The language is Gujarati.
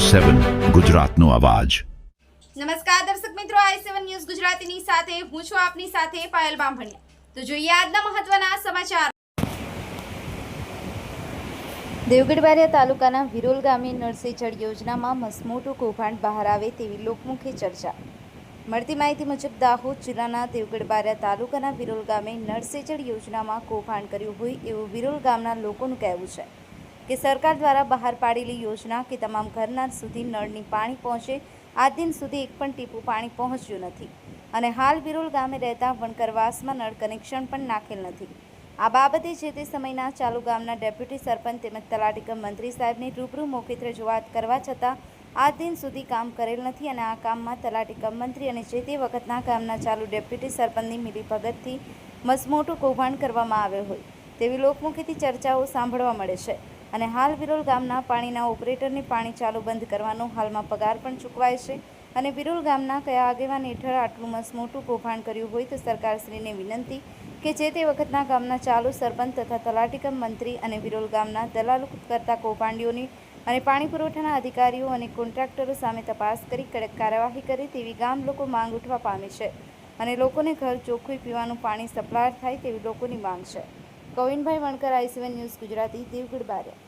7 ગુજરાતનો અવાજ। નમસ્કાર દર્શક મિત્રો, i7 ન્યૂઝ ગુજરાતીની સાથે હું છું આપની સાથે પાયલ બામભણિયા। તો જોઈએ આજના મહત્વના સમાચાર। દેવગઢ બારિયા તાલુકાના વિરોલ ગામે નળસે જળ યોજનામાં મસમોટું કૌભાંડ બહાર આવે તેવી લોકમુખી ચર્ચા। મળતી માહિતી મુજબ દાહોદ જિલ્લાના દેવગઢ બારિયા તાલુકાના વિરોલ ગામે નળસે જળ યોજનામાં કૌભાંડ કર્યું હોય એવું વિરોલ ગામના લોકોનું કહેવું છે કે સરકાર દ્વારા બહાર પાડેલી યોજના કે તમામ ઘરના સુધી નળની પાણી પહોંચે, આજ દિન સુધી એક પણ ટીપું પાણી પહોંચ્યું નથી અને હાલ વિરોલ ગામે રહેતા વણકરવાસમાં નળ કનેક્શન પણ નાખેલ નથી। આ બાબતે જે તે સમયના ચાલુ ગામના ડેપ્યુટી સરપંચ તેમજ તલાટી કમ મંત્રી સાહેબની રૂબરૂ મૌખિક રજૂઆત કરવા છતાં આજ દિન સુધી કામ કરેલ નથી અને આ કામમાં તલાટી કમ મંત્રી અને જે તે વખતના ગામના ચાલુ ડેપ્યુટી સરપંચની મિલીભગતથી મસમોટું કૌભાંડ કરવામાં આવ્યો હોય તેવી લોકમુખીથી ચર્ચાઓ સાંભળવા મળે છે અને હાલ વિરોલ ગામના પાણીના ઓપરેટરને પાણી ચાલુ બંધ કરવાનો હાલમાં પગાર પણ ચૂકવાય છે અને વિરોલ ગામના કયા આગેવાન હેઠળ આટલું મસમોટું કૌભાંડ કર્યું હોય તો સરકારશ્રીને વિનંતી કે જે તે વખતના ગામના ચાલુ સરપંચ તથા તલાટી કમ મંત્રી અને વિરોલ ગામના દલાલો કરતા કૌભાંડીઓની અને પાણી પુરવઠાના અધિકારીઓ અને કોન્ટ્રાક્ટરો સામે તપાસ કરી કડક કાર્યવાહી કરે તેવી ગામ લોકો માંગ ઉઠવા પામી છે અને લોકોને ઘર ચોખ્ખું પીવાનું પાણી સપ્લાય થાય તેવી લોકોની માંગ છે। કવિનભાઈ વણકર, i7 ન્યૂઝ ગુજરાતી, દેવગઢ બારિયા।